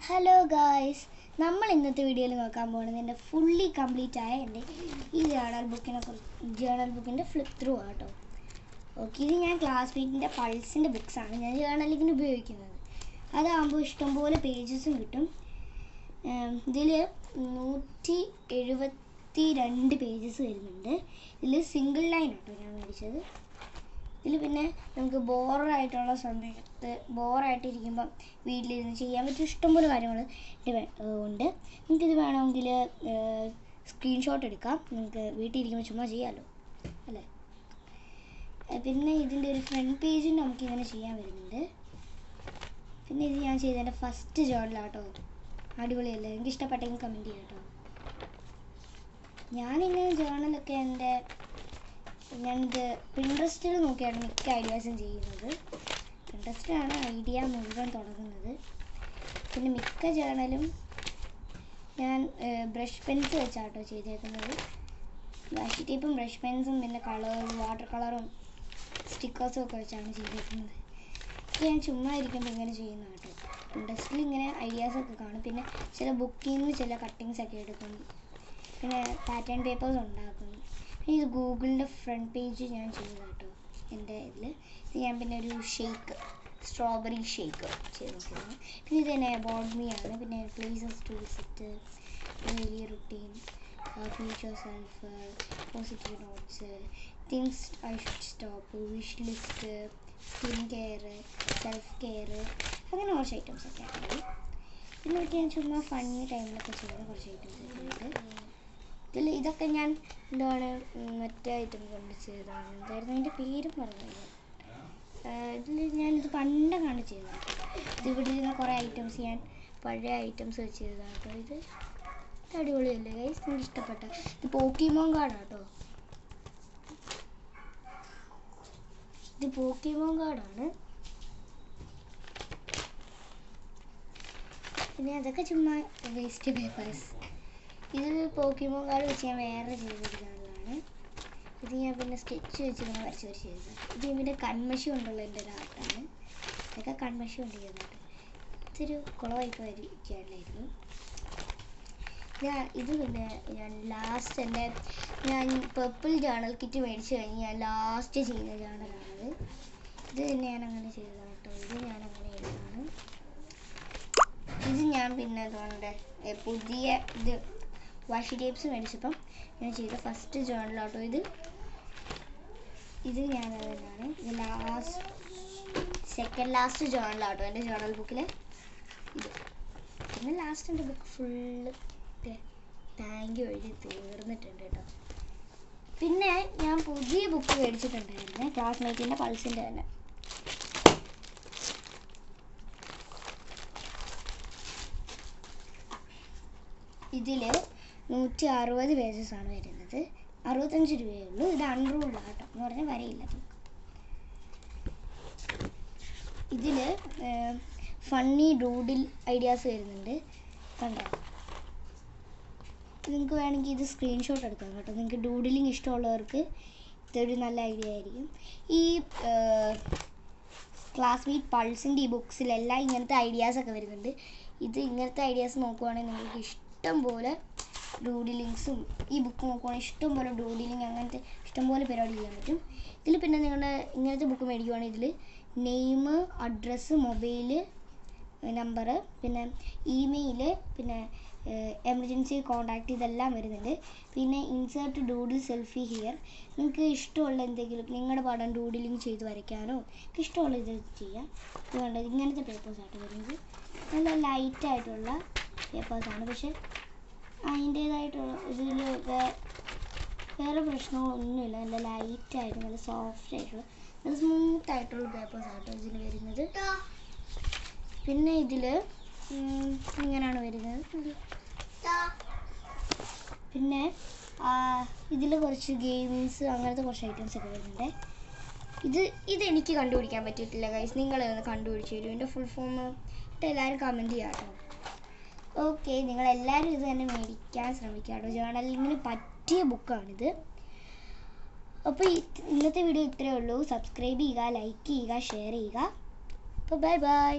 Hello guys, നമ്മൾ ഇന്നത്തെ വീഡിയോയിൽ നോക്കാൻ പോകുന്നത് എൻ്റെ ഫുള്ളി കംപ്ലീറ്റ് ആയ എൻ്റെ ഈ ജേണൽ ബുക്കിൻ്റെ ഫ്ലിപ്പ് ത്രൂ ആട്ടോ. ഓക്കെ, ഇത് ഞാൻ ക്ലാസ്മേറ്റിൻ്റെ പൾസിൻ്റെ ബുക്സാണ് ഞാൻ ജേണലിങ്ങിന് ഉപയോഗിക്കുന്നത്. അതാകുമ്പോൾ ഇഷ്ടംപോലെ പേജസും കിട്ടും. ഇതിൽ 172 പേജസ് വരുന്നുണ്ട്. ഇതിൽ സിംഗിൾ ലൈൻ ആട്ടോ ഞാൻ മേടിച്ചത്. ഇതിൽ പിന്നെ നമുക്ക് ബോറായിട്ടുള്ള സമയത്ത് ബോറായിട്ടിരിക്കുമ്പം വീട്ടിലിരുന്ന് ചെയ്യാൻ പറ്റിയ ഇഷ്ടംപോലെ കാര്യങ്ങൾ ഉണ്ട്. നിങ്ങൾക്കിത് വേണമെങ്കിൽ സ്ക്രീൻഷോട്ട് എടുക്കാം, നിങ്ങൾക്ക് വീട്ടിലിരിക്കുമ്പോൾ ചുമ്മാ ചെയ്യാമല്ലോ അല്ലേ. പിന്നെ ഇതിൻ്റെ ഒരു ഫ്രണ്ട് പേജും നമുക്കിങ്ങനെ ചെയ്യാൻ വരുന്നുണ്ട്. പിന്നെ ഇത് ഞാൻ ചെയ്തതിൻ്റെ ഫസ്റ്റ് ജേണലാട്ടോ. അടിപൊളിയല്ലേ? എനിക്ക് ഇഷ്ടപ്പെട്ടെങ്കിൽ കമൻറ്റ് ചെയ്യാം കേട്ടോ. ഞാനിങ്ങനെ ജേണലൊക്കെ ഞാനിത് പിൻട്രസ്റ്റിൽ നോക്കിയാണ് മിക്ക ഐഡിയാസും ചെയ്യുന്നത്. പിൻട്രസ്റ്റിലാണ് ഐഡിയ മുഴുവൻ തുടങ്ങുന്നത്. പിന്നെ മിക്ക ജേണലും ഞാൻ ബ്രഷ് പെൻസ് വെച്ചാട്ടോ ചെയ്തേക്കുന്നത്. വാഷി ടേപ്പും ബ്രഷ് പെൻസും പിന്നെ വാട്ടർ കളറും സ്റ്റിക്കേഴ്സും ഒക്കെ വെച്ചാണ് ചെയ്തേക്കുന്നത്. ഇത് ഞാൻ ചുമ്മാ ഇരിക്കുമ്പോൾ ഇങ്ങനെ ചെയ്യുന്ന കേട്ടോ. പിൻട്രസ്റ്റിൽ ഇങ്ങനെ ഐഡിയാസൊക്കെ കാണും. പിന്നെ ചില ബുക്കിൽ നിന്ന് ചില കട്ടിങ്സൊക്കെ എടുക്കും. പിന്നെ പാറ്റേൺ പേപ്പേഴ്സ് ഉണ്ടാക്കും. ഇത് ഗൂഗിളിൻ്റെ ഫ്രണ്ട് പേജ് ഞാൻ ചെയ്തു കേട്ടോ എൻ്റെ ഇതിൽ. ഇത് ഞാൻ പിന്നെ ഒരു സ്ട്രോബെറി ഷേക്ക് ചെയ്ത് നോക്കുന്നത്. പിന്നെ ഇത് തന്നെ അബൌട്ട് മീ ആണ്. പിന്നെ places to visit, daily routine, future self, positive notes, things I should stop, wish list, skin care, self care, അങ്ങനെ കുറച്ച് ഐറ്റംസ് ഒക്കെ ഉണ്ട്. പിന്നെ ഞാൻ ചുമ്മാ ഫണ്ണി ടൈമിലൊക്കെ ചെയ്യുന്ന കുറച്ച് ഐറ്റംസ് ഒക്കെ ഉണ്ട്. ഇതൊക്കെ ഞാൻ മറ്റേ ഐറ്റം കൊണ്ട് ചെയ്തതാണ്. എന്തായിരുന്നു അതിൻ്റെ പേരും പറഞ്ഞത്? ഇതിൽ ഞാനിത് പണ്ടങ്ങാണ്ട് ചെയ്തതാണ്. ഇവിടെ ഇരുന്ന കുറേ ഐറ്റംസ് ഞാൻ പഴയ ഐറ്റംസ് വെച്ച് ചെയ്തതാണ് കേട്ടോ. ഇത് അടിപൊളിയല്ലേ ഗൈസ്? എനിക്ക് ഇഷ്ടപ്പെട്ട ഇത് പോക്കിമോൻ കാർഡാട്ടോ. ഇത് പോക്കിമോൻ കാർഡാണ്. പിന്നെ അതൊക്കെ ചുമ്മാ വേസ്റ്റ് പേപ്പേഴ്സ്. ഇത് പോക്കിമോൻ കാർഡ് വെച്ച് ഞാൻ വേറെ ചെയ്തിരിക്കുന്നതാണ്. ഇത് ഞാൻ പിന്നെ സ്കെച്ച് വെച്ച് ഇങ്ങനെ വരച്ച് ചെയ്തത്. ഇത് പിന്നെ കൺമഷി കൊണ്ടുള്ള എൻ്റെ ഒരു ആർട്ടാണ്. ഇതൊക്കെ കൺമഷി കൊണ്ട് ചെയ്യുന്നുണ്ട്. ഇതൊരു കുളമായിട്ട് വരയ്ക്കാനായിരുന്നു. ഇത് പിന്നെ ഞാൻ ലാസ്റ്റ് ഞാൻ പർപ്പിൾ ജേണൽ കിറ്റ് മേടിച്ച് കഴിഞ്ഞ് ഞാൻ ലാസ്റ്റ് ചെയ്യുന്ന ജേണലാണത്. ഇത് തന്നെ ഞാൻ അങ്ങനെ ചെയ്തതാണ് കേട്ടോ. ഇത് ഞാൻ അങ്ങനെ ചെയ്തതാണ്. ഇത് ഞാൻ പിന്നെ അതുകൊണ്ട് പുതിയ വാഷി ടേപ്സ് മേടിച്ചപ്പം ഞാൻ ചെയ്ത ഫസ്റ്റ് ജേണലാട്ടോ ഇത്. ഞാൻ തന്നെയാണ് ഇത് സെക്കൻഡ് ലാസ്റ്റ് ജേണലാട്ടോ എൻ്റെ ജേണൽ ബുക്കിൽ ഇത്. പിന്നെ ലാസ്റ്റ് എൻ്റെ ബുക്ക് ഫുള്ള് താങ്ക് യു എഴുതി തീർന്നിട്ടുണ്ട് കേട്ടോ. പിന്നെ ഞാൻ പുതിയ ബുക്ക് മേടിച്ചിട്ടുണ്ടായിരുന്നു, ക്ലാസ്മേറ്റിൻ്റെ പൾസിൻ്റെ തന്നെ. ഇതിൽ 160 പേജസാണ് വരുന്നത്. 65 രൂപയേ ഉള്ളൂ. ഇത് അൺറൂൾഡ് ആട്ടോ എന്ന് പറഞ്ഞാൽ വരയില്ല. ഇതിൽ ഫണ്ണി ഡൂഡിൽ ഐഡിയാസ് വരുന്നുണ്ട് കണ്ടോ. നിങ്ങൾക്ക് വേണമെങ്കിൽ ഇത് സ്ക്രീൻഷോട്ട് എടുക്കാം കേട്ടോ. നിങ്ങൾക്ക് ഡൂഡിലിങ് ഇഷ്ടമുള്ളവർക്ക് ഇതൊരു നല്ല ഐഡിയ ആയിരിക്കും. ഈ ക്ലാസ്മേറ്റ് പൾസിൻ്റെ ഈ ബുക്സിലെല്ലാം ഇങ്ങനത്തെ ഐഡിയാസൊക്കെ വരുന്നുണ്ട്. ഇങ്ങനത്തെ ഐഡിയാസ് നോക്കുവാണെങ്കിൽ നിങ്ങൾക്ക് ഇഷ്ടംപോലെ ഡൂഡിലിങ്സും, ഈ ബുക്ക് നോക്കുവാണെങ്കിൽ ഇഷ്ടംപോലെ ഡൂഡിലിങ് അങ്ങനത്തെ ഇഷ്ടംപോലെ പരിപാടി ചെയ്യാൻ പറ്റും. ഇതിൽ പിന്നെ നിങ്ങളുടെ ഇങ്ങനത്തെ ബുക്ക് മേടിക്കുവാണെങ്കിൽ ഇതിൽ നെയിം, അഡ്രസ്സ്, മൊബൈല് നമ്പർ, പിന്നെ ഇമെയില്, പിന്നെ എമർജൻസി കോൺടാക്റ്റ് ഇതെല്ലാം വരുന്നുണ്ട്. പിന്നെ ഇൻസേർട്ട് ഡൂഡിൽ സെൽഫി ഹിയർ. നിങ്ങൾക്ക് ഇഷ്ടമുള്ള എന്തെങ്കിലും നിങ്ങളുടെ പടം ഡൂഡിലിങ് ചെയ്ത് വരയ്ക്കാനോ ഇഷ്ടമുള്ള ഇത് ചെയ്യാം. ഇത് വേണ്ടത് ഇങ്ങനത്തെ പേപ്പേഴ്സായിട്ട് വരുന്നത്. നല്ല ലൈറ്റായിട്ടുള്ള പേപ്പേഴ്സാണ്. പക്ഷെ അതിൻ്റേതായിട്ടുള്ള ഇതിൽ വേറെ പ്രശ്നങ്ങളൊന്നുമില്ല. നല്ല ലൈറ്റായിട്ട് നല്ല സോഫ്റ്റ് ആയിട്ടുള്ള നല്ല സ്മൂത്തായിട്ടുള്ള പേപ്പേഴ്സാട്ടോ ഇതിൽ വരുന്നത്. പിന്നെ ഇതിൽ ഇങ്ങനെയാണ് വരുന്നത്. പിന്നെ ഇതിൽ കുറച്ച് ഗെയിംസ് അങ്ങനത്തെ കുറച്ച് ഐറ്റംസ് ഒക്കെ വരുന്നുണ്ട്. ഇതെനിക്ക് കണ്ടുപിടിക്കാൻ പറ്റിയിട്ടില്ല ഗൈസ്, നിങ്ങളൊന്ന് കണ്ടുപിടിച്ച് തരും. എൻ്റെ ഫുൾ ഫോം എല്ലാവരും കമൻറ്റ് ചെയ്യാം കേട്ടോ. ഓക്കെ, നിങ്ങളെല്ലാവരും ഇത് തന്നെ മേടിക്കാൻ ശ്രമിക്കുക കേട്ടോ. ജേണലിങ്ങിന് പറ്റിയ ബുക്കാണിത്. അപ്പോൾ ഇന്നത്തെ വീഡിയോ ഇത്രയേ ഉള്ളൂ. സബ്സ്ക്രൈബ് ചെയ്യുക, ലൈക്ക് ചെയ്യുക, ഷെയർ ചെയ്യുക. അപ്പോൾ ബൈ ബൈ.